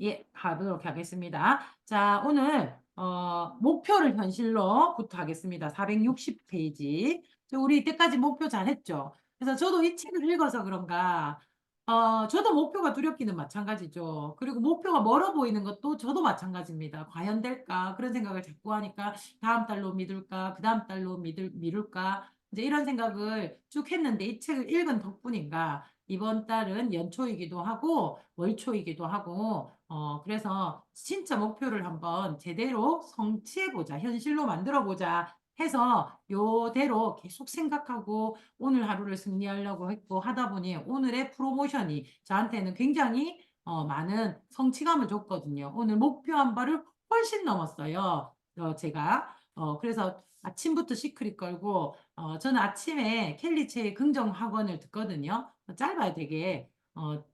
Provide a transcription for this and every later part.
예, 하도록 하겠습니다. 자, 오늘 목표를 현실로부터 하겠습니다. 460페이지. 우리 이때까지 목표 잘했죠? 그래서 저도 이 책을 읽어서 그런가 저도 목표가 두렵기는 마찬가지죠. 그리고 목표가 멀어 보이는 것도 저도 마찬가지입니다. 과연 될까? 그런 생각을 자꾸 하니까 다음 달로 미룰까? 그 다음 달로 미룰까? 이제 이런 생각을 쭉 했는데 이 책을 읽은 덕분인가? 이번 달은 연초이기도 하고 월초이기도 하고 그래서 진짜 목표를 한번 제대로 성취해보자. 현실로 만들어보자 해서 요대로 계속 생각하고 오늘 하루를 승리하려고 했고 하다 보니 오늘의 프로모션이 저한테는 굉장히 많은 성취감을 줬거든요. 오늘 목표한 바를 훨씬 넘었어요. 제가 그래서 아침부터 시크릿 걸고 저는 아침에 켈리체의 긍정 학원을 듣거든요. 짧아요, 되게.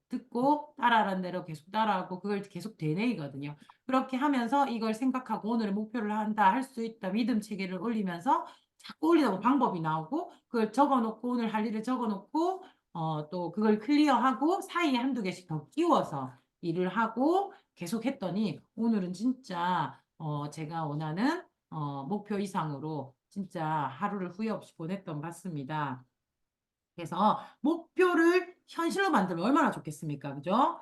듣고 따라하는 대로 계속 따라하고 그걸 계속 되뇌이거든요. 그렇게 하면서 이걸 생각하고 오늘의 목표를 한다, 할 수 있다, 믿음 체계를 올리면서 자꾸 올리다 보면 방법이 나오고 그걸 적어놓고 오늘 할 일을 적어놓고 또 그걸 클리어하고 사이에 한두 개씩 더 끼워서 일을 하고 계속 했더니 오늘은 진짜 제가 원하는 목표 이상으로 진짜 하루를 후회 없이 보냈던 것 같습니다. 그래서 목표를 현실로 만들면 얼마나 좋겠습니까? 그죠?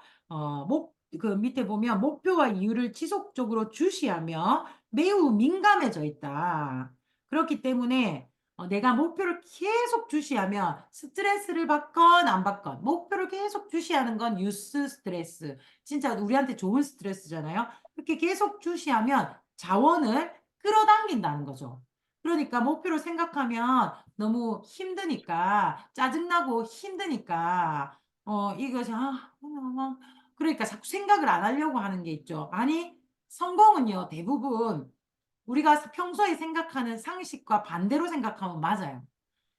그 밑에 보면 목표와 이유를 지속적으로 주시하며 매우 민감해져 있다. 그렇기 때문에 내가 목표를 계속 주시하면 스트레스를 받건 안 받건 목표를 계속 주시하는 건 유스 스트레스. 진짜 우리한테 좋은 스트레스잖아요. 그렇게 계속 주시하면 자원을 끌어당긴다는 거죠. 그러니까 목표를 생각하면 너무 힘드니까 짜증나고 힘드니까 이것이 그러니까 자꾸 생각을 안 하려고 하는 게 있죠. 아니 성공은요 대부분 우리가 평소에 생각하는 상식과 반대로 생각하면 맞아요.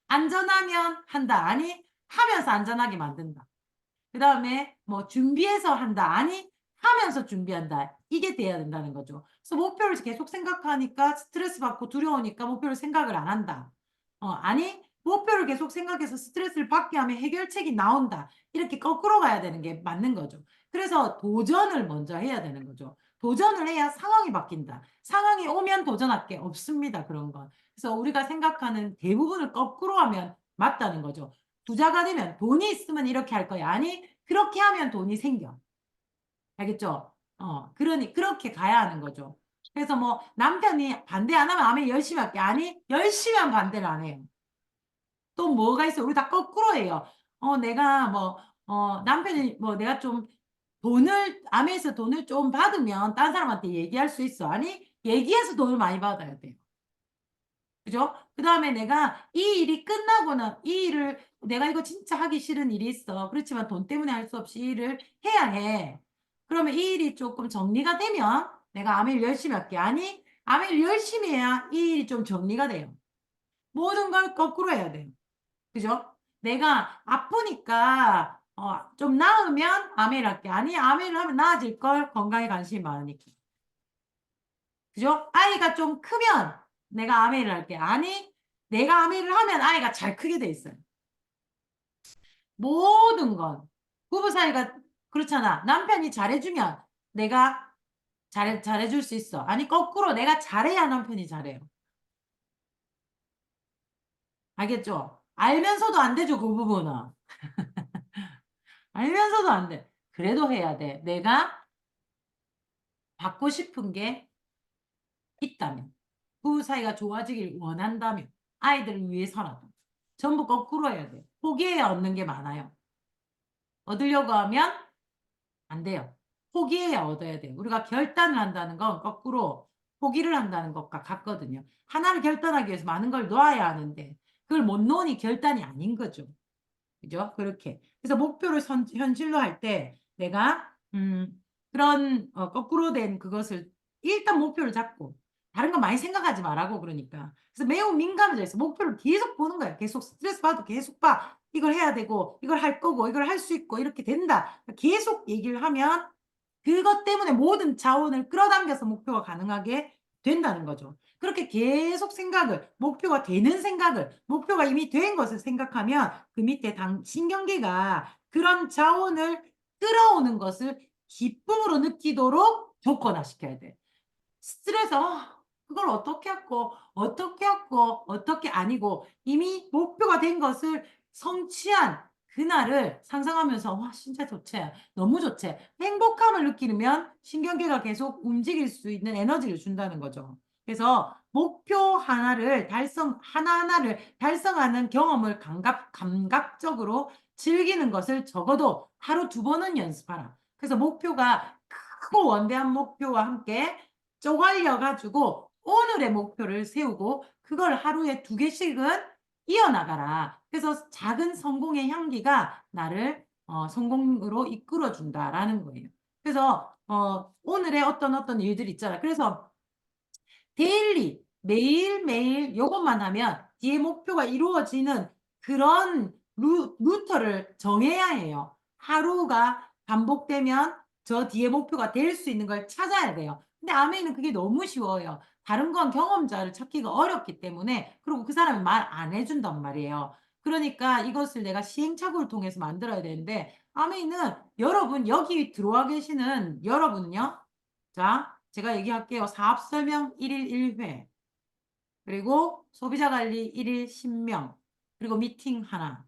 안전하면 한다. 아니 하면서 안전하게 만든다. 그다음에 뭐 준비해서 한다. 아니 하면서 준비한다. 이게 돼야 된다는 거죠. 그래서 목표를 계속 생각하니까 스트레스 받고 두려우니까 목표를 생각을 안 한다. 아니 목표를 계속 생각해서 스트레스를 받게 하면 해결책이 나온다. 이렇게 거꾸로 가야 되는 게 맞는 거죠. 그래서 도전을 먼저 해야 되는 거죠. 도전을 해야 상황이 바뀐다. 상황이 오면 도전할 게 없습니다. 그런 건. 그래서 우리가 생각하는 대부분을 거꾸로 하면 맞다는 거죠. 부자가 되면 돈이 있으면 이렇게 할 거야. 아니, 그렇게 하면 돈이 생겨. 알겠죠? 그러니, 그렇게 가야 하는 거죠. 그래서 뭐, 남편이 반대 안 하면 아멘 열심히 할게. 아니, 열심히 하면 반대를 안 해요. 또 뭐가 있어? 우리 다 거꾸로 해요. 내가 뭐, 남편이 뭐, 내가 좀 아멘에서 돈을 좀 받으면 딴 사람한테 얘기할 수 있어. 아니, 얘기해서 돈을 많이 받아야 돼요. 그죠? 그다음에 내가 이 일이 끝나고는 이 일을 내가 이거 진짜 하기 싫은 일이 있어. 그렇지만 돈 때문에 할 수 없이 이 일을 해야 해. 그러면 이 일이 조금 정리가 되면 내가 아메일 열심히 할게. 아니, 아메일 열심히 해야 이 일이 좀 정리가 돼요. 모든 걸 거꾸로 해야 돼요. 그죠? 내가 아프니까 좀 나으면 아메일 할게. 아니, 아메일 하면 나아질 걸 건강에 관심이 많으니까. 그죠? 아이가 좀 크면 내가 아메이를 할게. 아니, 내가 아메이를 하면 아이가 잘 크게 돼 있어요. 모든 건. 부부 사이가 그렇잖아. 남편이 잘해주면 내가 잘해줄 수 있어. 아니, 거꾸로 내가 잘해야 남편이 잘해요. 알겠죠? 알면서도 안 되죠, 그 부분은. 알면서도 안 돼. 그래도 해야 돼. 내가 받고 싶은 게 있다면. 부부 사이가 좋아지길 원한다면. 아이들을 위해서라도. 전부 거꾸로 해야 돼. 포기해야 얻는 게 많아요. 얻으려고 하면 안 돼요. 포기해야 얻어야 돼요. 우리가 결단을 한다는 건 거꾸로 포기를 한다는 것과 같거든요. 하나를 결단하기 위해서 많은 걸 놓아야 하는데 그걸 못 놓으니 결단이 아닌 거죠. 그죠? 그렇게. 그래서 목표를 현실로 할 때 내가 그런 거꾸로 된 그것을 일단 목표를 잡고 다른 거 많이 생각하지 말라고 그러니까. 그래서 매우 민감해져 있어. 목표를 계속 보는 거야. 계속 스트레스 받아도 계속 봐. 이걸 해야 되고 이걸 할 거고 이걸 할 수 있고 이렇게 된다. 계속 얘기를 하면 그것 때문에 모든 자원을 끌어당겨서 목표가 가능하게 된다는 거죠. 그렇게 계속 목표가 되는 생각을, 목표가 이미 된 것을 생각하면 그 밑에 신경계가 그런 자원을 끌어오는 것을 기쁨으로 느끼도록 조건화시켜야 돼. 스트레스, 그걸 어떻게 했고, 어떻게 아니고, 이미 목표가 된 것을 성취한 그날을 상상하면서, 와, 진짜 좋지. 너무 좋지. 행복함을 느끼면 신경계가 계속 움직일 수 있는 에너지를 준다는 거죠. 그래서 목표 하나하나를 달성하는 경험을 감각적으로 즐기는 것을 적어도 하루 2번은 연습하라. 그래서 목표가 크고 원대한 목표와 함께 쪼갈려 가지고 오늘의 목표를 세우고 그걸 하루에 2개씩은 이어나가라. 그래서 작은 성공의 향기가 나를 성공으로 이끌어 준다라는 거예요. 그래서 오늘의 어떤 일들 있잖아. 그래서 데일리 매일매일 요것만 하면 뒤에 목표가 이루어지는 그런 루터를 정해야 해요. 하루가 반복되면 저 뒤에 목표가 될 수 있는 걸 찾아야 돼요. 근데 아메이는 그게 너무 쉬워요. 다른 건 경험자를 찾기가 어렵기 때문에 그리고 그 사람이 말 안 해준단 말이에요. 그러니까 이것을 내가 시행착오를 통해서 만들어야 되는데 아메이는 여러분 여기 들어와 계시는 여러분은요. 자, 제가 얘기할게요. 사업 설명 1일 1회. 그리고 소비자 관리 1일 10명. 그리고 미팅 하나.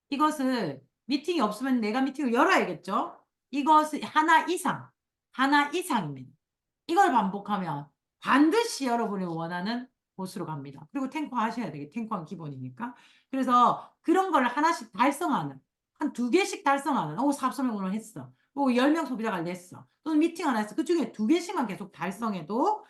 이것을 미팅이 없으면 내가 미팅을 열어야겠죠? 이것을 하나 이상입니다. 이걸 반복하면 반드시 여러분이 원하는 곳으로 갑니다. 그리고 탱커 하셔야 되겠 탱커는 기본이니까. 그래서 그런 걸 하나씩 달성하는, 한 2개씩 달성하는, 사업 설명 오늘 했어. 10명 소비자 관리했어. 또는 미팅 하나 했어. 그 중에 2개씩만 계속 달성해도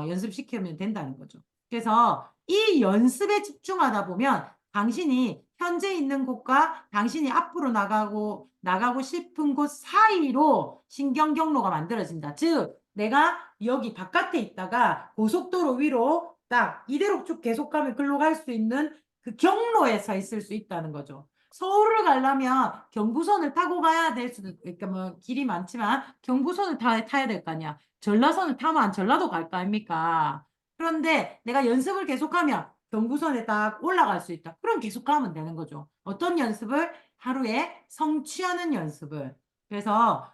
연습시키면 된다는 거죠. 그래서 이 연습에 집중하다 보면 당신이 현재 있는 곳과 당신이 앞으로 나가고 싶은 곳 사이로 신경 경로가 만들어진다. 즉, 내가 여기 바깥에 있다가 고속도로 위로 딱 이대로 쭉 계속 가면 글로 갈 수 있는 그 경로에 서 있을 수 있다는 거죠. 서울을 가려면 경부선을 타고 가야 될 수도, 그러니까 뭐 길이 많지만 경부선을 타야 될 거 아니야. 전라선을 타면 전라도 갈 거 아닙니까? 그런데 내가 연습을 계속하면 경부선에 딱 올라갈 수 있다. 그럼 계속 가면 되는 거죠. 어떤 연습을? 하루에 성취하는 연습을. 그래서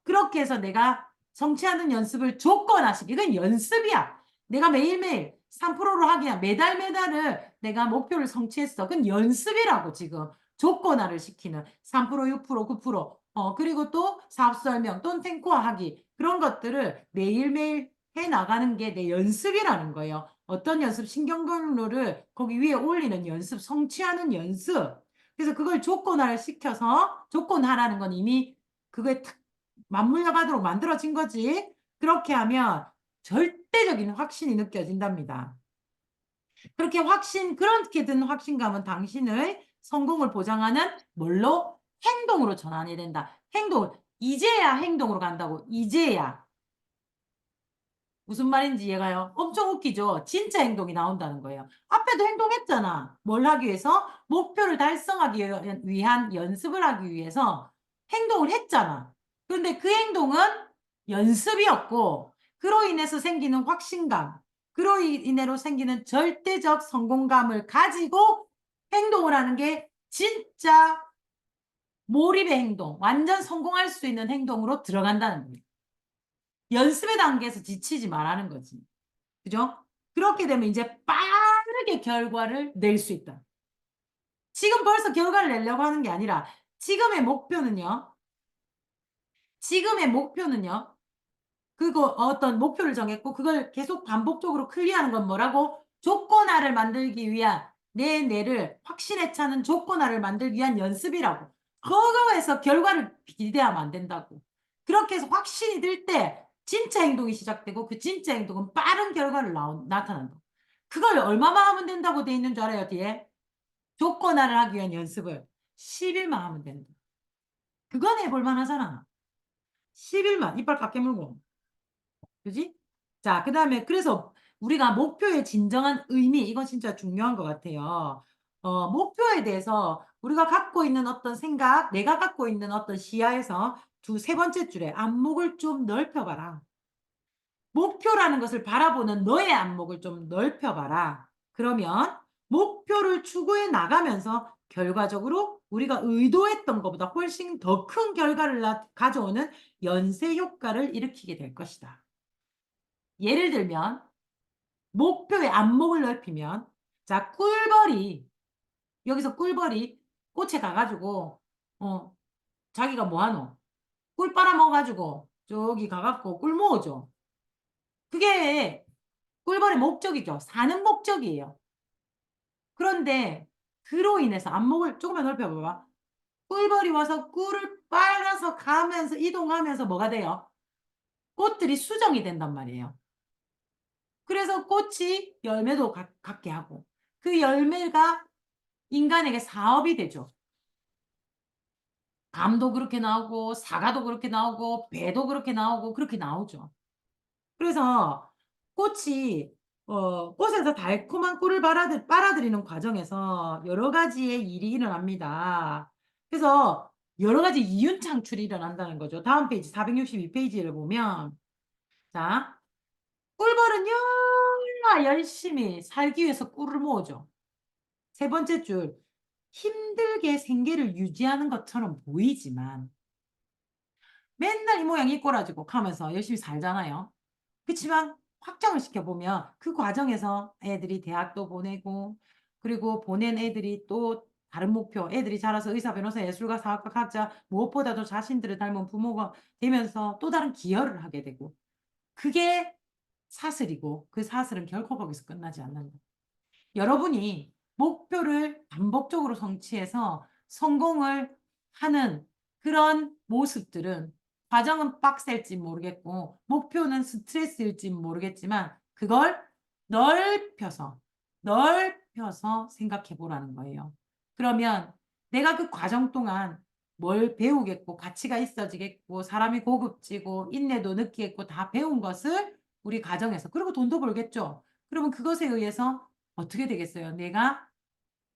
그렇게 해서 내가 성취하는 연습을 조건화시키. 이건 연습이야. 내가 매일매일 3%로 하기야. 매달을 내가 목표를 성취했어. 그건 연습이라고 지금. 조건화를 시키는 3%, 6%, 9%. 그리고 또 사업 설명 또는 탱코화 하기. 그런 것들을 매일매일 해 나가는 게 내 연습이라는 거예요. 어떤 연습? 신경경로를 거기 위에 올리는 연습, 성취하는 연습. 그래서 그걸 조건화를 시켜서 조건화라는 건 이미 그거에 탁 맞물려 가도록 만들어진 거지. 그렇게 하면 절대적인 확신이 느껴진답니다. 그렇게 든 확신감은 당신의 성공을 보장하는 뭘로? 행동으로 전환이 된다. 이제야 행동으로 간다고. 이제야. 무슨 말인지 이해가요? 엄청 웃기죠? 진짜 행동이 나온다는 거예요. 앞에도 행동했잖아. 뭘 하기 위해서? 목표를 달성하기 위한 연습을 하기 위해서 행동을 했잖아. 그런데 그 행동은 연습이었고, 그로 인해서 생기는 확신감, 그로 인해로 생기는 절대적 성공감을 가지고 행동을 하는 게 진짜 몰입의 행동, 완전 성공할 수 있는 행동으로 들어간다는 거예요. 연습의 단계에서 지치지 말라는 거지. 그죠? 그렇게 되면 이제 빠르게 결과를 낼 수 있다. 지금 벌써 결과를 내려고 하는 게 아니라 지금의 목표는요. 그리고 어떤 목표를 정했고 그걸 계속 반복적으로 클리어하는 건 뭐라고? 조건화를 만들기 위한 내 뇌를 확신에 차는 조건화를 만들기 위한 연습이라고. 그거에서 결과를 기대하면 안 된다고. 그렇게 해서 확신이 들 때 진짜 행동이 시작되고 그 진짜 행동은 빠른 결과를 나타난다. 그걸 얼마만 하면 된다고 돼 있는 줄 알아요, 뒤에? 조건화를 하기 위한 연습을 10일만 하면 된다. 그건 해볼 만하잖아. 10일만 이빨 깎게 물고. 그지? 자, 그다음에 그래서 우리가 목표의 진정한 의미 이건 진짜 중요한 것 같아요. 목표에 대해서 우리가 갖고 있는 어떤 생각, 내가 갖고 있는 어떤 시야에서 세 번째 줄에 안목을 좀 넓혀봐라. 목표라는 것을 바라보는 너의 안목을 좀 넓혀봐라. 그러면 목표를 추구해 나가면서 결과적으로 우리가 의도했던 것보다 훨씬 더 큰 결과를 가져오는 연쇄 효과를 일으키게 될 것이다. 예를 들면 목표의 안목을 넓히면, 자, 꿀벌이, 여기서 꿀벌이 꽃에 가 가지고 어 자기가 뭐 하노? 꿀 빨아먹어 가지고 저기 가 갖고 꿀 모으죠. 그게 꿀벌의 목적이죠. 사는 목적이에요. 그런데 그로 인해서 안목을 조금만 넓혀 봐봐. 꿀벌이 와서 꿀을 빨아서 가면서 이동하면서 뭐가 돼요? 꽃들이 수정이 된단 말이에요. 그래서 꽃이 열매도 갖게 하고 그 열매가 인간에게 사업이 되죠. 감도 그렇게 나오고 사과도 그렇게 나오고 배도 그렇게 나오고 그렇게 나오죠. 그래서 꽃이 꽃에서 달콤한 꿀을 빨아들이는 과정에서 여러 가지의 일이 일어납니다. 그래서 여러 가지 이윤 창출이 일어난다는 거죠. 다음 페이지 462 페이지를 보면, 자, 꿀벌은 열나 열심히 살기 위해서 꿀을 모으죠. 세 번째 줄, 힘들게 생계를 유지하는 것처럼 보이지만 맨날 이 모양 이 꼴아지고 하면서 열심히 살잖아요. 그치만 확장을 시켜보면 그 과정에서 애들이 대학도 보내고, 그리고 보낸 애들이 또 다른 목표, 애들이 자라서 의사, 변호사, 예술가, 사학과, 학자, 무엇보다도 자신들을 닮은 부모가 되면서 또 다른 기여를 하게 되고, 그게 사슬이고 그 사슬은 결코 거기서 끝나지 않는다. 여러분이 목표를 반복적으로 성취해서 성공을 하는 그런 모습들은, 과정은 빡셀지 모르겠고 목표는 스트레스일지 모르겠지만 그걸 넓혀서 넓혀서 생각해 보라는 거예요. 그러면 내가 그 과정 동안 뭘 배우겠고 가치가 있어지겠고 사람이 고급지고 인내도 느끼겠고 다 배운 것을 우리 가정에서, 그리고 돈도 벌겠죠. 그러면 그것에 의해서 어떻게 되겠어요? 내가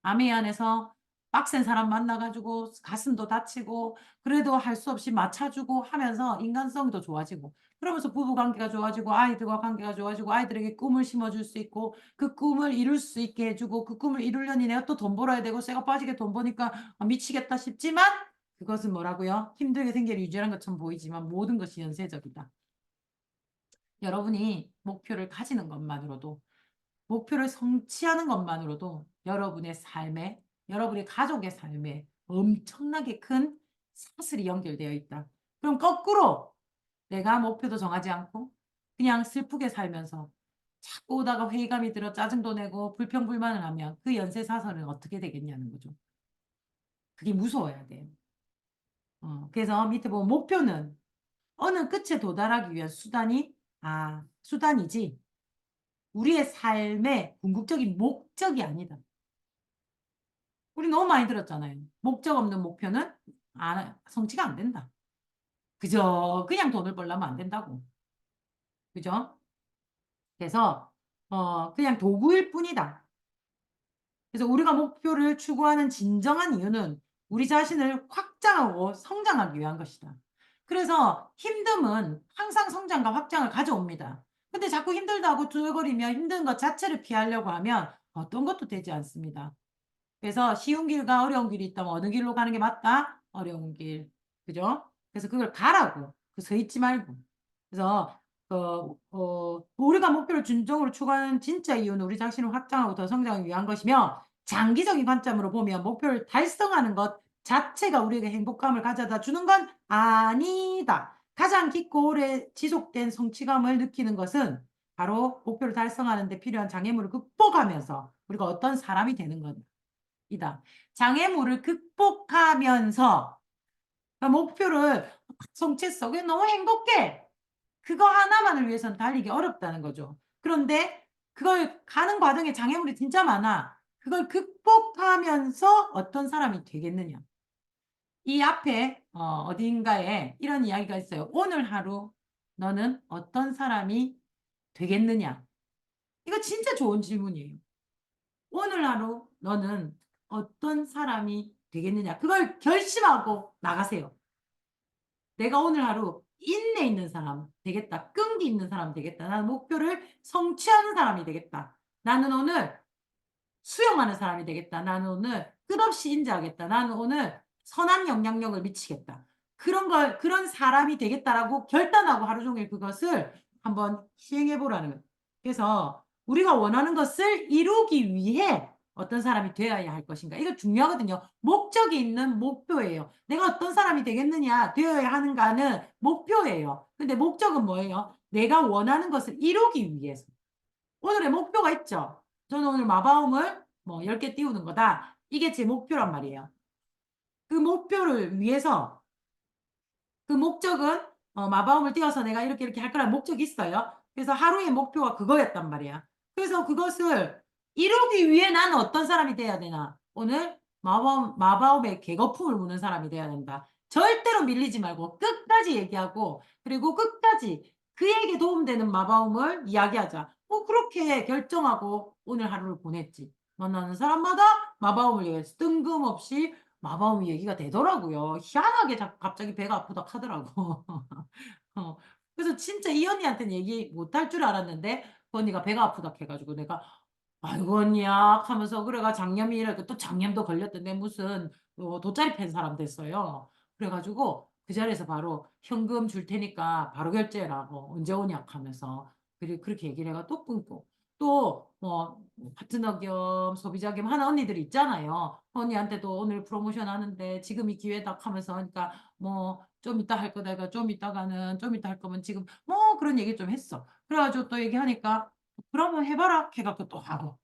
암에 안에서 빡센 사람 만나 가지고 가슴도 다치고 그래도 할 수 없이 맞춰 주고 하면서 인간성도 좋아지고, 그러면서 부부 관계가 좋아지고 아이들과 관계가 좋아지고 아이들에게 꿈을 심어 줄 수 있고 그 꿈을 이룰 수 있게 해 주고, 그 꿈을 이루려니 내가 또 돈 벌어야 되고 쇠가 빠지게 돈 버니까 '아 미치겠다.' 싶지만 그것은 뭐라고요? 힘들게 생계를 유지하는 것처럼 보이지만 모든 것이 연쇄적이다. 여러분이 목표를 가지는 것만으로도, 목표를 성취하는 것만으로도 여러분의 삶에, 여러분의 가족의 삶에 엄청나게 큰 사슬이 연결되어 있다. 그럼 거꾸로 내가 목표도 정하지 않고 그냥 슬프게 살면서 자꾸 오다가 회의감이 들어 짜증도 내고 불평불만을 하면 그 연쇄사슬은 어떻게 되겠냐는 거죠. 그게 무서워야 돼요. 그래서 밑에 보면 목표는 어느 끝에 도달하기 위한 수단이지 우리의 삶의 궁극적인 목적이 아니다. 우리 너무 많이 들었잖아요. 목적 없는 목표는 성취가 안 된다. 그저 그냥 돈을 벌려면 안 된다고. 그죠? 그래서 그냥 도구일 뿐이다. 그래서 우리가 목표를 추구하는 진정한 이유는 우리 자신을 확장하고 성장하기 위한 것이다. 그래서 힘듦은 항상 성장과 확장을 가져옵니다. 근데 자꾸 힘들다고 투덜거리며 힘든 것 자체를 피하려고 하면 어떤 것도 되지 않습니다. 그래서 쉬운 길과 어려운 길이 있다면 어느 길로 가는 게 맞다? 어려운 길. 그죠? 그래서 그걸 가라고. 서 있지 말고. 그래서 우리가 목표를 진정으로 추구하는 진짜 이유는 우리 자신을 확장하고 더 성장하기 위한 것이며, 장기적인 관점으로 보면 목표를 달성하는 것 자체가 우리에게 행복감을 가져다 주는 건 아니다. 가장 깊고 오래 지속된 성취감을 느끼는 것은 바로 목표를 달성하는 데 필요한 장애물을 극복하면서 우리가 어떤 사람이 되는 것 이다. 장애물을 극복하면서, 그러니까 목표를 성취했어. 그게 너무 행복해. 그거 하나만을 위해서는 달리기 어렵다는 거죠. 그런데 그걸 가는 과정에 장애물이 진짜 많아. 그걸 극복하면서 어떤 사람이 되겠느냐. 이 앞에 어딘가에 이런 이야기가 있어요. "오늘 하루 너는 어떤 사람이 되겠느냐." 이거 진짜 좋은 질문이에요. 오늘 하루 너는 어떤 사람이 되겠느냐. 그걸 결심하고 나가세요. 내가 오늘 하루 인내 있는 사람 되겠다. 끈기 있는 사람 되겠다. 나는 목표를 성취하는 사람이 되겠다. 나는 오늘 수영하는 사람이 되겠다. 나는 오늘 끝없이 인자하겠다. 나는 오늘 선한 영향력을 미치겠다. 그런 사람이 되겠다라고 결단하고 하루 종일 그것을 한번 시행해 보라는 거예요. 그래서 우리가 원하는 것을 이루기 위해 어떤 사람이 되어야 할 것인가. 이거 중요하거든요. 목적이 있는 목표예요. 내가 어떤 사람이 되겠느냐, 되어야 하는가는 목표예요. 근데 목적은 뭐예요? 내가 원하는 것을 이루기 위해서. 오늘의 목표가 있죠. 저는 오늘 마바움을 뭐 10개 띄우는 거다. 이게 제 목표란 말이에요. 그 목표를 위해서 그 목적은 마바움을 띄워서 내가 이렇게 할 거라는 목적이 있어요. 그래서 하루의 목표가 그거였단 말이야. 그래서 그것을 이루기 위해 나는 어떤 사람이 돼야 되나? 오늘 마바움의 개거품을 무는 사람이 돼야 된다. 절대로 밀리지 말고 끝까지 얘기하고 그리고 끝까지 그에게 도움되는 마바움을 이야기하자. 그렇게 결정하고 오늘 하루를 보냈지. 만나는 사람마다 마바움을 얘기해서 뜬금없이 마바움 얘기가 되더라고요. 희한하게 갑자기 배가 아프다 하더라고. 어. 그래서 진짜 이 언니한테는 얘기 못할 줄 알았는데 그 언니가 배가 아프다 해 가지고 내가 "아이고 언니야." 하면서 그래가 장염이라고 또 장염도 걸렸던데 무슨 돗자리 팬 사람 됐어요. 그래 가지고 그 자리에서 바로 "현금 줄 테니까 바로 결제해라."고 "언제 오냐." 하면서 그렇게 얘기를 해 가 또 끊고 또 파트너 겸 소비자 겸 하는 언니들이 있잖아요. 언니한테도 "오늘 프로모션 하는데 지금이 기회다." 하면서 하니까 뭐 "좀 이따 할 거다." 그러니까 좀 이따가는 "좀 이따 할 거면 지금" 뭐 그런 얘기 좀 했어. 그래 가지고 또 얘기하니까 "그러면 해 봐라." 해 갖고 또 하고.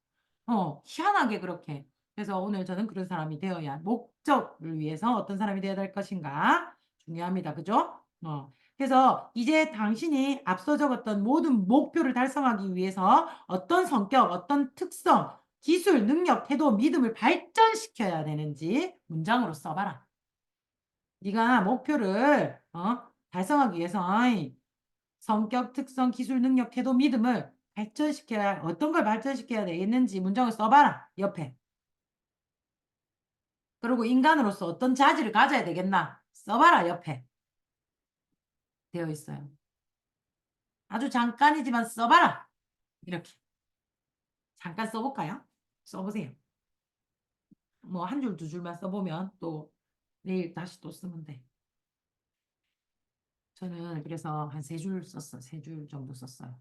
희한하게 그렇게. 그래서 오늘 저는 그런 사람이 되어야 목적을 위해서 어떤 사람이 되어야 될 것인가 중요합니다. 그죠? 그래서 이제 당신이 앞서 적었던 모든 목표를 달성하기 위해서 어떤 성격, 어떤 특성, 기술, 능력, 태도, 믿음을 발전시켜야 되는지 문장으로 써 봐라. 네가 목표를 달성하기 위해서 성격, 특성, 기술, 능력, 태도, 믿음을 발전시켜야 어떤 걸 발전시켜야 되겠는지 문장을 써 봐라 옆에. 그리고 인간으로서 어떤 자질을 가져야 되겠나 써 봐라 옆에 되어 있어요. 아주 잠깐이지만 써 봐라. 이렇게. 잠깐 써 볼까요? 써 보세요. 뭐 한 줄 두 줄만 써 보면 또 내일 다시 또 쓰면 돼. 저는 그래서 한 3줄 썼어요. 3줄 정도 썼어요.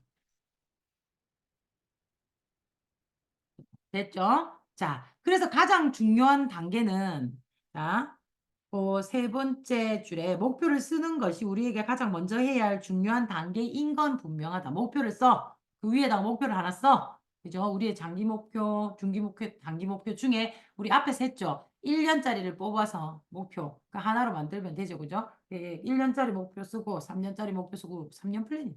됐죠? 자, 그래서 가장 중요한 단계는 자, 세 번째 줄에 목표를 쓰는 것이 우리에게 가장 먼저 해야 할 중요한 단계인 건 분명하다. 목표를 써. 그 위에다가 목표를 하나 써. 그죠? 우리의 장기 목표, 중기 목표, 단기 목표 중에 우리 앞에서 했죠. 1년짜리를 뽑아서 목표 그 하나로 만들면 되죠. 그죠? 1년짜리 목표 쓰고 3년짜리 목표 쓰고 3년 플랜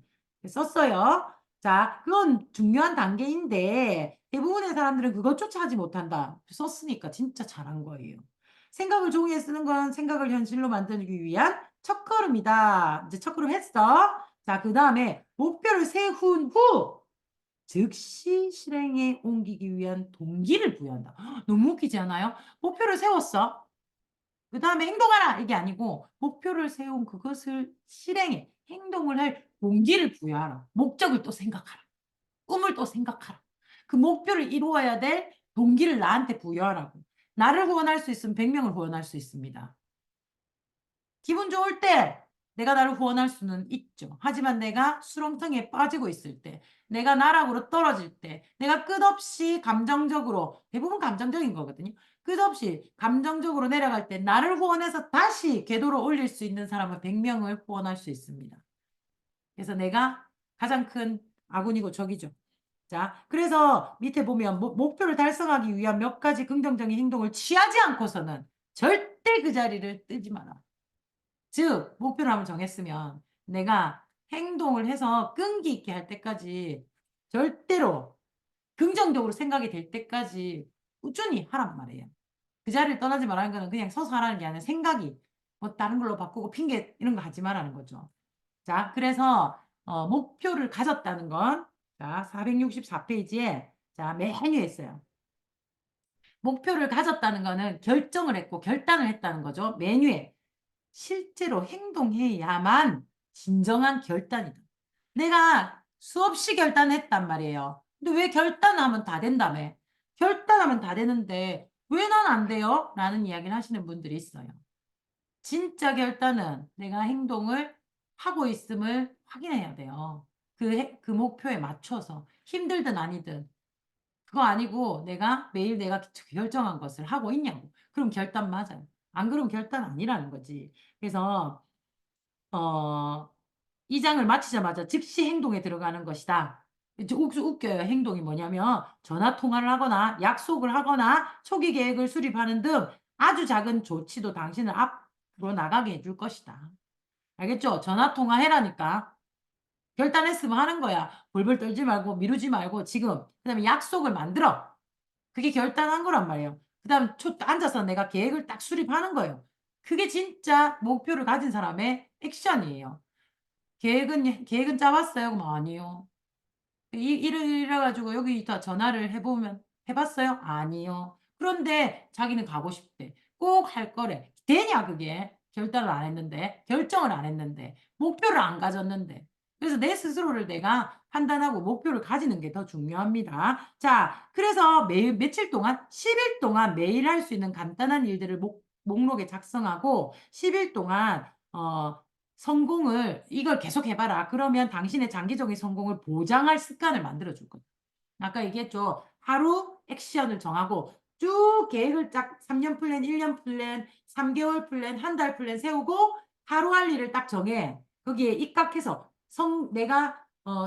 썼어요. 자, 그건 중요한 단계인데 대부분의 사람들은 그것조차 하지 못한다. 썼으니까 진짜 잘한 거예요. 생각을 종이에 쓰는 건 생각을 현실로 만들기 위한 첫걸음이다. 이제 첫걸음 했어. 자, 그다음에 목표를 세운 후 즉시 실행에 옮기기 위한 동기를 부여한다. 너무 웃기지 않아요? 목표를 세웠어. 그다음에 행동하라 이게 아니고 목표를 세운 그것을 실행해 행동을 할 동기를 부여하라. 목적을 또 생각하라. 꿈을 또 생각하라. 그 목표를 이루어야 될 동기를 나한테 부여하라고. 나를 후원할 수 있으면 100명을 후원할 수 있습니다. 기분 좋을 때 내가 나를 후원할 수는 있죠. 하지만 내가 수렁탕에 빠지고 있을 때, 내가 나락으로 떨어질 때, 내가 끝없이 감정적으로 대부분 감정적인 거거든요. 끝없이 감정적으로 내려갈 때 나를 후원해서 다시 궤도로 올릴 수 있는 사람은 100명을 후원할 수 있습니다. 그래서 내가 가장 큰 아군이고 적이죠. 자, 그래서 밑에 보면 목표를 달성하기 위한 몇 가지 긍정적인 행동을 취하지 않고서는 절대 그 자리를 뜨지 마라. 즉, 목표를 한번 정했으면 내가 행동을 해서 끈기 있게 할 때까지 절대로 긍정적으로 생각이 될 때까지 꾸준히 하란 말이에요. 그 자리를 떠나지 말라는 거는 그냥 서서 하라는 게 아니라 생각이 뭐 다른 걸로 바꾸고 핑계 이런 거 하지 말라는 거죠. 자, 그래서 목표를 가졌다는 건 자, 464 페이지에 자, 메뉴에 있어요. 목표를 가졌다는 거는 결정을 했고 결단을 했다는 거죠. 메뉴에 실제로 행동해야만 진정한 결단이다. 내가 수없이 결단했단 말이에요. 근데 왜 결단하면 다 된다며? 결단하면 다 되는데 왜 난 안 돼요? 라는 이야기를 하시는 분들이 있어요. 진짜 결단은 내가 행동을 하고 있음을 확인해야 돼요. 그 목표에 맞춰서 힘들든 아니든. 그거 아니고 내가 매일 결정한 것을 하고 있냐고. 그럼 결단 맞아요. 안 그러면 결단 아니라는 거지. 그래서 어, 이 장을 마치자마자 즉시 행동에 들어가는 것이다. 이제 웃겨요. 행동이 뭐냐면 전화 통화를 하거나 약속을 하거나 초기 계획을 수립하는 등 아주 작은 조치도 당신을 앞으로 나가게 해줄 것이다. 알겠죠? 전화 통화해라니까. 결단했으면 하는 거야. 벌벌 떨지 말고 미루지 말고 지금. 그다음에 약속을 만들어. 그게 결단한 거란 말이에요. 그다음 앉아서 내가 계획을 딱 수립하는 거예요. 그게 진짜 목표를 가진 사람의 액션이에요. 계획은 짜봤어요? 그럼 아니요. 이래 가지고 여기 다 전화를 해보면 해봤어요? 아니요. 그런데 자기는 가고 싶대. 꼭 할 거래. 되냐 그게? 결단을 안 했는데, 결정을 안 했는데, 목표를 안 가졌는데. 그래서 내 스스로를 내가 판단하고 목표를 가지는 게 더 중요합니다. 자, 그래서 매일 며칠 동안, 10일 동안 매일 할 수 있는 간단한 일들을 목록에 작성하고 10일 동안 성공을 이걸 계속 해봐라. 그러면 당신의 장기적인 성공을 보장할 습관을 만들어줄 거예요. 아까 얘기했죠. 하루 액션을 정하고 쭉 계획을 딱 3년 플랜, 1년 플랜, 3개월 플랜, 한 달 플랜 세우고 하루 할 일을 딱 정해. 거기에 입각해서 내가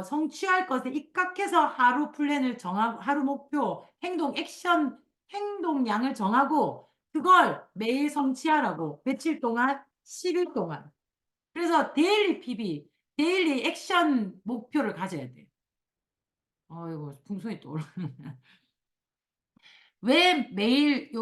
성취할 것에 입각해서 하루 플랜을 정하고 하루 목표, 행동, 액션, 행동량을 정하고 그걸 매일 성취하라고. 며칠 동안? 10일 동안. 그래서 데일리 PB, 데일리 액션 목표를 가져야 돼요. 아이고, 풍선이 또 올라. 왜 매일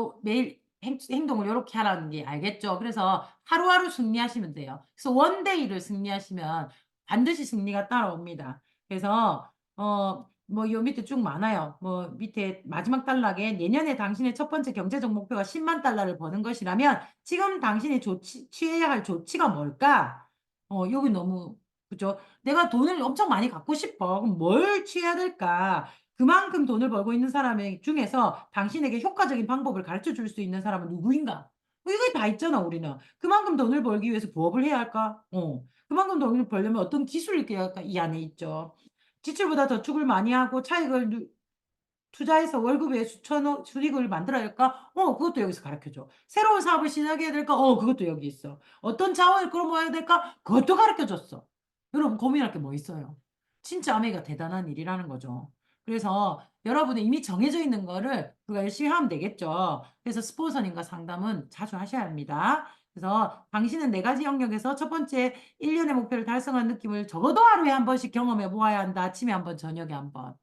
행동을 요렇게 하라는 게 알겠죠? 그래서 하루하루 승리하시면 돼요. 그래서 원데이를 승리하시면 반드시 승리가 따라옵니다. 그래서 뭐 요 밑에 쭉 많아요. 뭐 밑에 마지막 단락에 내년에 당신의 첫 번째 경제적 목표가 10만 달러를 버는 것이라면 지금 당신이 취해야 할 조치가 뭘까? 여기 너무 그죠? 내가 돈을 엄청 많이 갖고 싶어. 그럼 뭘 취해야 될까? 그만큼 돈을 벌고 있는 사람 중에서 당신에게 효과적인 방법을 가르쳐 줄 수 있는 사람은 누구인가? 뭐 이거 다 있잖아, 우리는. 그만큼 돈을 벌기 위해서 부업을 해야 할까? 그만큼 돈을 벌려면 어떤 기술이 이 안에 있죠. 지출보다 저축을 많이 하고 차익을 투자해서 월급에 수익을 만들어야 할까? 그것도 여기서 가르쳐 줘. 새로운 사업을 시작해야 될까? 그것도 여기 있어. 어떤 자원을 끌어모아야 될까? 그것도 가르쳐 줬어. 여러분 고민할 게 뭐 있어요? 진짜 아메가 대단한 일이라는 거죠. 그래서 여러분이 이미 정해져 있는 거를 우리가 열심히 하면 되겠죠. 그래서 스폰서님과 상담은 자주 하셔야 합니다. 그래서 당신은 네 가지 영역에서 첫 번째 1년의 목표를 달성한 느낌을 적어도 하루에 한 번씩 경험해 보아야 한다. 아침에 한 번, 저녁에 한 번.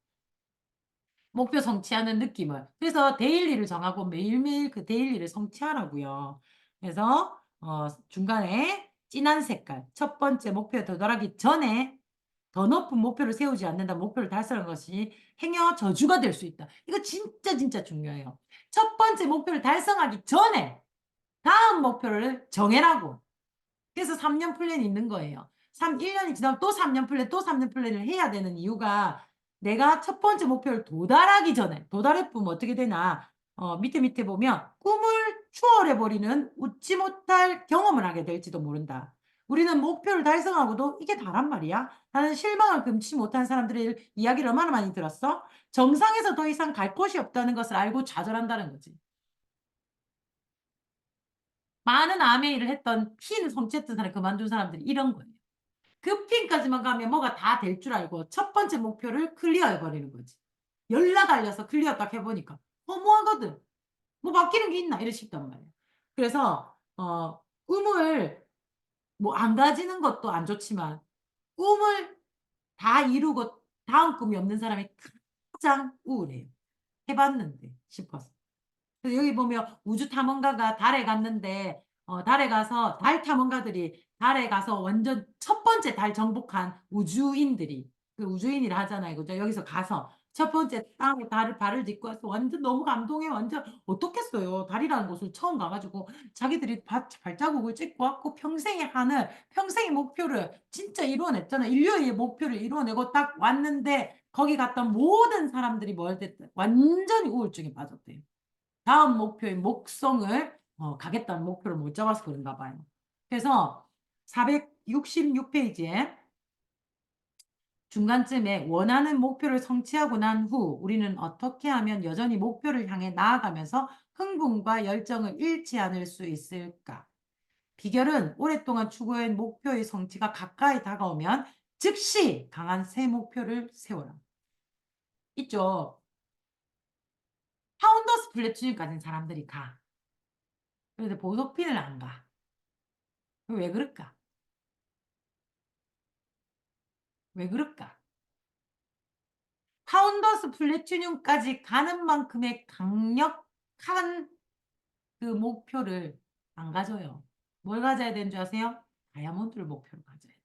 목표 성취하는 느낌을. 그래서 데일리를 정하고 매일매일 그 데일리를 성취하라고요. 그래서 중간에 진한 색깔, 첫 번째 목표에 도달하기 전에 더 높은 목표를 세우지 않는다. 목표를 달성하는 것이 행여 저주가 될 수 있다. 이거 진짜 중요해요. 첫 번째 목표를 달성하기 전에 다음 목표를 정해라고. 그래서 3년 플랜이 있는 거예요. 1년이 지나면 또 3년 플랜, 또 3년 플랜을 해야 되는 이유가 내가 첫 번째 목표를 도달하기 전에, 도달해 보면 어떻게 되나, 밑에 보면 꿈을 추월해버리는 웃지 못할 경험을 하게 될지도 모른다. 우리는 목표를 달성하고도 이게 다란 말이야. 나는 실망을 금치 못한 사람들의 이야기를 얼마나 많이 들었어? 정상에서 더 이상 갈 곳이 없다는 것을 알고 좌절한다는 거지. 많은 아메이를 했던 핀 성취했던 사람 그만둔 사람들이 이런 거예요. 그 핀까지만 가면 뭐가 다 될 줄 알고 첫 번째 목표를 클리어해버리는 거지. 열나 달려서 클리어 딱 해보니까 허무하거든. 뭐 바뀌는 게 있나 이러 싶단 말이야. 그래서 꿈을 뭐 안 가지는 것도 안 좋지만 꿈을 다 이루고 다음 꿈이 없는 사람이 가장 우울해요. 해봤는데 싶어서. 그래서 여기 보면 우주 탐험가가 달에 갔는데 달에 가서 달 탐험가들이 달에 가서 완전 첫 번째 달 정복한 우주인들이 그 우주인이라 하잖아요. 그죠? 여기서 가서 첫 번째 땅에 달을 발을 딛고 와서 완전 너무 감동해. 완전 어떻겠어요. 달이라는 곳을 처음 가가지고 자기들이 발자국을 찍고 왔고 평생의 하늘, 평생의 목표를 진짜 이루어냈잖아요. 인류의 목표를 이루어내고 딱 왔는데 거기 갔던 모든 사람들이 뭘 됐든 완전히 우울증에 빠졌대요. 다음 목표인 목성을 가겠다는 목표를 못 잡아서 그런가 봐요. 그래서 466페이지에 중간쯤에 원하는 목표를 성취하고 난 후 우리는 어떻게 하면 여전히 목표를 향해 나아가면서 흥분과 열정을 잃지 않을 수 있을까? 비결은 오랫동안 추구해온 목표의 성취가 가까이 다가오면 즉시 강한 새 목표를 세워라. 있죠. 파운더스 플래튜닝까지는 사람들이 가. 그런데 보도핀을 안 가. 왜 그럴까? 왜 그럴까? 파운더스 플래튜닝까지 가는 만큼의 강력한 그 목표를 안 가져요. 뭘 가져야 되는 줄 아세요? 다이아몬드를 목표로 가져야 돼요.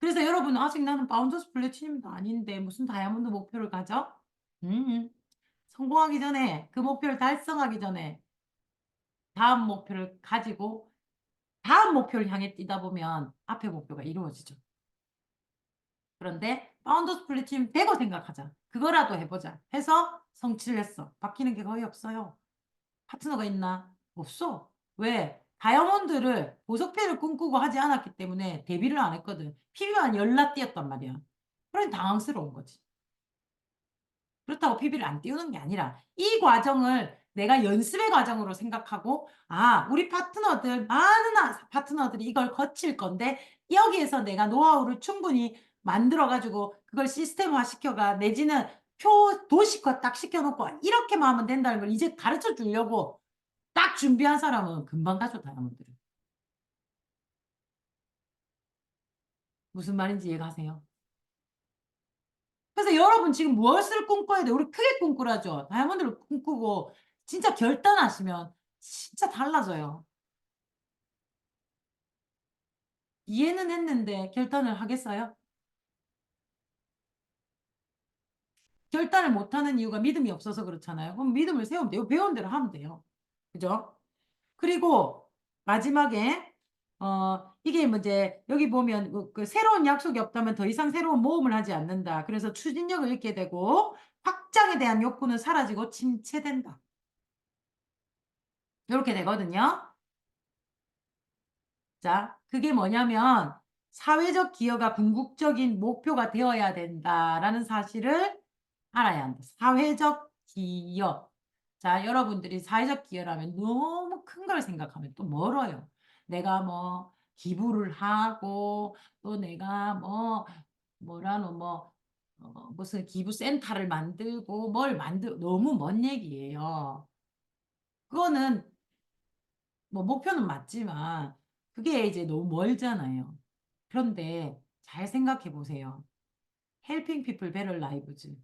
그래서 여러분은 아직 나는 파운더스 플래티넘도 아닌데 무슨 다이아몬드 목표를 가져? 음, 성공하기 전에 그 목표를 달성하기 전에 다음 목표를 가지고 다음 목표를 향해 뛰다 보면 앞에 목표가 이루어지죠. 그런데 파운더스 플래티넘 되고 생각하자. 그거라도 해보자. 해서 성취를 했어. 바뀌는 게 거의 없어요. 파트너가 있나? 없어. 왜? 다이아몬드를 보석패를 꿈꾸고 하지 않았기 때문에 데뷔를 안 했거든. PB만 열나 뛰었단 말이야. 그래 당황스러운 거지. 그렇다고 PB를 안 띄우는 게 아니라 이 과정을 내가 연습의 과정으로 생각하고 우리 파트너들 많은 파트너들이 이걸 거칠 건데 여기에서 내가 노하우를 충분히 만들어 가지고 그걸 시스템화 시켜가 내지는 도식화 딱 시켜놓고 이렇게만 하면 된다는 걸 이제 가르쳐 주려고 딱 준비한 사람은 금방 가죠, 다이아몬드를. 무슨 말인지 이해가세요? 그래서 여러분 지금 무엇을 꿈꿔야 돼? 우리 크게 꿈꾸라죠. 다이아몬드를 꿈꾸고 진짜 결단하시면 진짜 달라져요. 이해는 했는데 결단을 하겠어요? 결단을 못하는 이유가 믿음이 없어서 그렇잖아요. 그럼 믿음을 세우면 돼요. 배운 대로 하면 돼요. 그죠? 그리고 마지막에 이게 뭐 이제 여기 보면 그 새로운 약속이 없다면 더 이상 새로운 모험을 하지 않는다. 그래서 추진력을 잃게 되고 확장에 대한 욕구는 사라지고 침체된다. 이렇게 되거든요. 자, 그게 뭐냐면 사회적 기여가 궁극적인 목표가 되어야 된다라는 사실을 알아야 한다. 사회적 기여. 자, 여러분들이 사회적 기여라면 너무 큰 걸 생각하면 또 멀어요. 내가 뭐 기부를 하고 또 내가 뭐 뭐라노 무슨 기부센터를 만들고 너무 먼 얘기예요. 그거는 뭐 목표는 맞지만 그게 이제 너무 멀잖아요. 그런데 잘 생각해 보세요. Helping people better lives.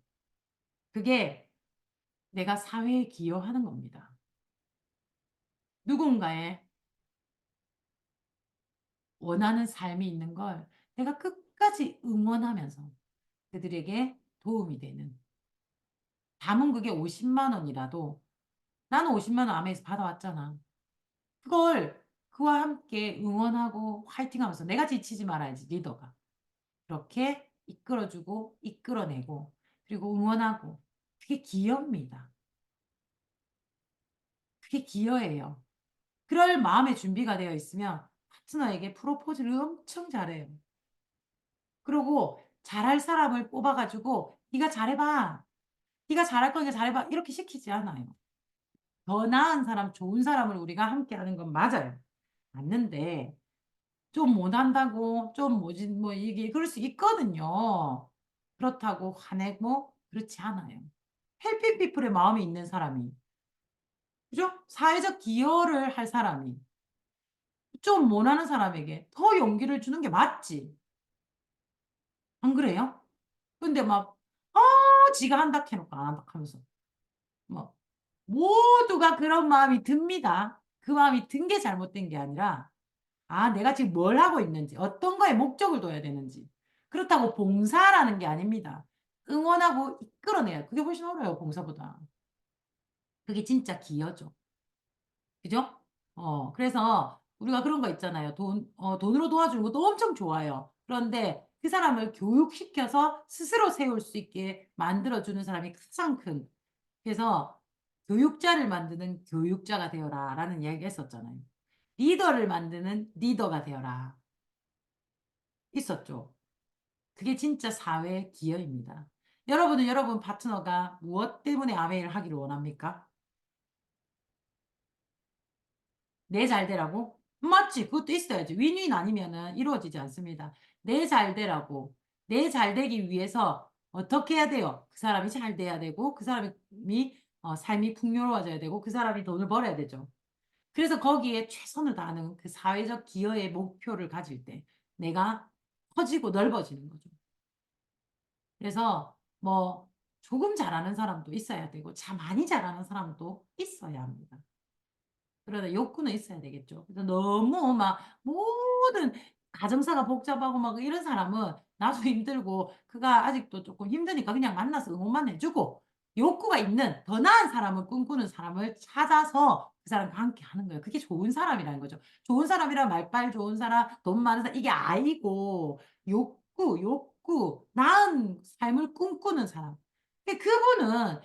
그게 내가 사회에 기여하는 겁니다. 누군가의 원하는 삶이 있는 걸 내가 끝까지 응원하면서 그들에게 도움이 되는. 담은 그게 50만 원이라도 나는 50만 원 아메에서 받아왔잖아. 그와 함께 응원하고 화이팅하면서 내가 지치지 말아야지 리더가. 그렇게 이끌어주고 이끌어내고 그리고 응원하고 그게 기여입니다. 그게 기여예요. 그럴 마음의 준비가 되어 있으면 파트너에게 프로포즈를 엄청 잘해요. 그리고 잘할 사람을 뽑아가지고 네가 잘해봐. 네가 잘할 거니까 잘해봐. 이렇게 시키지 않아요. 더 나은 사람, 좋은 사람을 우리가 함께 하는 건 맞아요. 맞는데 좀 못한다고 좀 뭐지 뭐 이게 그럴 수 있거든요. 그렇다고 화내고 그렇지 않아요. 헬피 피플의 마음이 있는 사람이 그죠? 사회적 기여를 할 사람이 좀 못하는 사람에게 더 용기를 주는 게 맞지. 안 그래요? 근데 지가 한다 해놓고 안 한다 하면서 뭐 모두가 그런 마음이 듭니다. 그 마음이 든 게 잘못된 게 아니라 내가 지금 뭘 하고 있는지 어떤 거에 목적을 둬야 되는지 그렇다고 봉사라는 게 아닙니다. 응원하고 이끌어내야 그게 훨씬 어려워요 봉사보다. 그게 진짜 기여죠. 그죠? 그래서 우리가 그런 거 있잖아요. 돈으로 도와주는 것도 엄청 좋아요. 그런데 그 사람을 교육시켜서 스스로 세울 수 있게 만들어주는 사람이 가장 큰 그래서 교육자를 만드는 교육자가 되어라 라는 이야기가 있었잖아요. 리더를 만드는 리더가 되어라. 있었죠. 그게 진짜 사회 기여입니다. 여러분은 여러분 파트너가 무엇 때문에 아메이를 하기를 원합니까? 내 잘 되라고? 맞지. 그것도 있어야지. 윈윈 아니면은 이루어지지 않습니다. 내 잘 되라고. 내 잘 되기 위해서 어떻게 해야 돼요? 그 사람이 잘 돼야 되고, 그 사람이 삶이 풍요로워져야 되고, 그 사람이 돈을 벌어야 되죠. 그래서 거기에 최선을 다하는 그 사회적 기여의 목표를 가질 때 내가 커지고 넓어지는 거죠. 그래서 뭐 조금 잘하는 사람도 있어야 되고, 많이 잘하는 사람도 있어야 합니다. 그러다 욕구는 있어야 되겠죠. 그래서 너무 막 모든 가정사가 복잡하고 막 이런 사람은 나도 힘들고 그가 아직도 조금 힘드니까 그냥 만나서 응원만 해주고 욕구가 있는 더 나은 사람을 꿈꾸는 사람을 찾아서 그 사람과 함께 하는 거예요. 그게 좋은 사람이라는 거죠. 좋은 사람이란 말빨 좋은 사람, 돈 많은 사람 이게 아니고 욕구, 나은 삶을 꿈꾸는 사람. 근데 그분은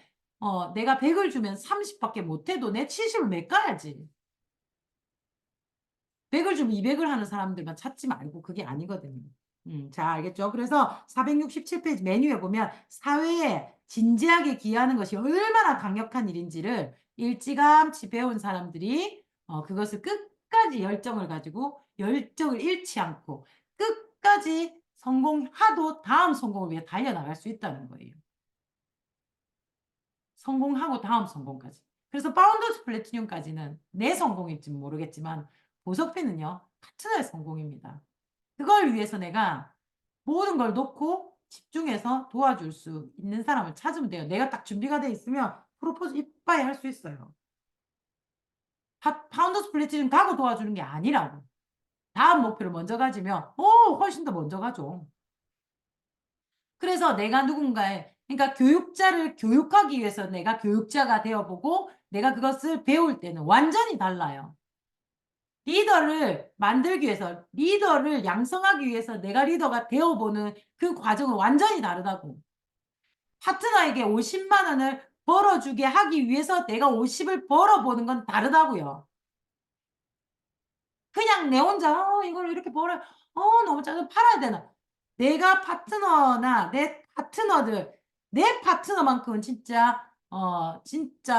내가 100을 주면 30밖에 못 해도 내 70을 메꿔야지. 100을 주면 200을 하는 사람들만 찾지 말고 그게 아니거든요. 자, 알겠죠? 그래서 467페이지 메뉴에 보면 사회에 진지하게 기여하는 것이 얼마나 강력한 일인지를 일찌감치 배운 사람들이 그것을 끝까지 열정을 가지고 열정을 잃지 않고 끝까지 성공하도 다음 성공을 위해 달려나갈 수 있다는 거예요. 성공하고 다음 성공까지. 그래서 파운더스 플래티늄까지는 내 성공일지는 모르겠지만 보석피는요, 파트너의 성공입니다. 그걸 위해서 내가 모든 걸 놓고 집중해서 도와줄 수 있는 사람을 찾으면 돼요. 내가 딱 준비가 돼 있으면 프로포즈 이빠이 할 수 있어요. 파운더스 플래티늄 가고 도와주는 게 아니라고. 다음 목표를 먼저 가지면 훨씬 더 먼저 가죠. 그래서 내가 누군가의 그러니까 교육자를 교육하기 위해서 내가 교육자가 되어보고 내가 그것을 배울 때는 완전히 달라요. 리더를 만들기 위해서 리더를 양성하기 위해서 내가 리더가 되어보는 그 과정은 완전히 다르다고. 파트너에게 50만 원을 벌어주게 하기 위해서 내가 50을 벌어보는 건 다르다고요. 그냥 내 혼자 이걸 이렇게 벌어 너무 짜증 팔아야 되나. 내가 파트너나 내 파트너들 내 파트너만큼은 진짜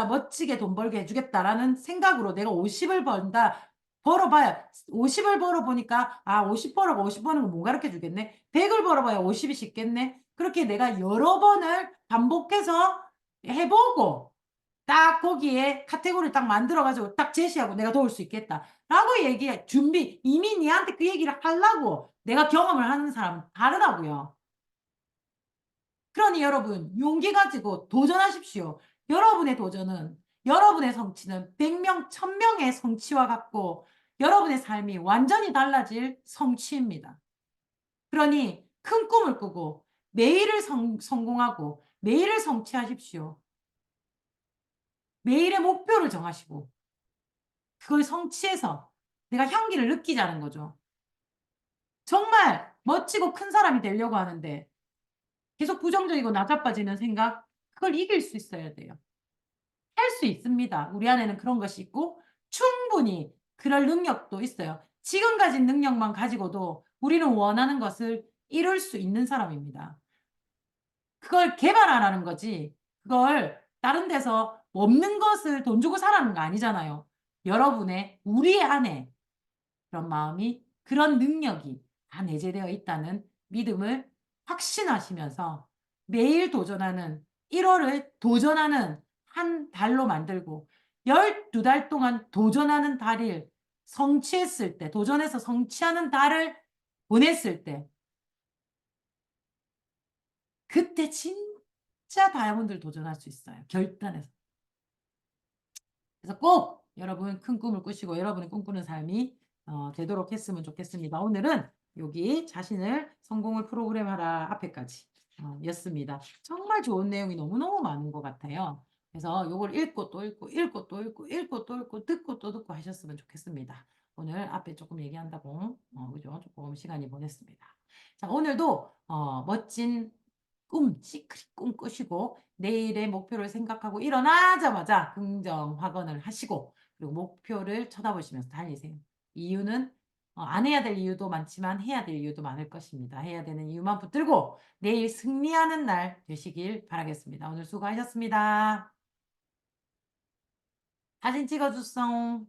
멋지게 돈 벌게 해 주겠다라는 생각으로 내가 50을 번다. 벌어 봐야 50을 벌어 보니까 50 벌어가 50 버는 거 못 가르쳐 주겠네. 100을 벌어 봐야 50이 쉽겠네. 그렇게 내가 여러 번을 반복해서 해 보고 딱 거기에 카테고리를 딱 만들어 가지고 딱 제시하고 내가 도울 수 있겠다라고 얘기해. 이미 니한테 그 얘기를 하려고 내가 경험을 하는 사람은 다르다고요. 그러니 여러분 용기 가지고 도전하십시오. 여러분의 도전은 여러분의 성취는 100명, 1000명의 성취와 같고 여러분의 삶이 완전히 달라질 성취입니다. 그러니 큰 꿈을 꾸고 매일을 성공하고 매일을 성취하십시오. 매일의 목표를 정하시고 그걸 성취해서 내가 향기를 느끼자는 거죠. 정말 멋지고 큰 사람이 되려고 하는데 계속 부정적이고 나자빠지는 생각 그걸 이길 수 있어야 돼요. 할 수 있습니다. 우리 안에는 그런 것이 있고 충분히 그럴 능력도 있어요. 지금 가진 능력만 가지고도 우리는 원하는 것을 이룰 수 있는 사람입니다. 그걸 개발하라는 거지 그걸 다른 데서 없는 것을 돈 주고 사라는 거 아니잖아요. 우리 안에 그런 마음이 그런 능력이 다 내재되어 있다는 믿음을 확신하시면서 매일 도전하는 1월을 도전하는 한 달로 만들고 12달 동안 도전하는 달을 성취했을 때 도전해서 성취하는 달을 보냈을 때 그때 진짜 다이아몬드를 도전할 수 있어요. 결단해서. 그래서 꼭 여러분 큰 꿈을 꾸시고 여러분이 꿈꾸는 삶이 되도록 했으면 좋겠습니다. 오늘은 여기 자신을 성공을 프로그램하라 앞에까지 였습니다. 정말 좋은 내용이 너무너무 많은 것 같아요. 그래서 요걸 읽고 또 읽고 읽고 또 읽고 읽고 또 읽고 듣고 또 듣고 하셨으면 좋겠습니다. 오늘 앞에 조금 얘기한다고 그죠? 조금 시간이 보냈습니다. 자, 오늘도 멋진 시크릿 꿈 꾸시고 내일의 목표를 생각하고 일어나자마자 긍정 확언을 하시고 그리고 목표를 쳐다보시면서 달리세요. 이유는 안 해야 될 이유도 많지만 해야 될 이유도 많을 것입니다. 해야 되는 이유만 붙들고 내일 승리하는 날 되시길 바라겠습니다. 오늘 수고하셨습니다. 사진 찍어 주송.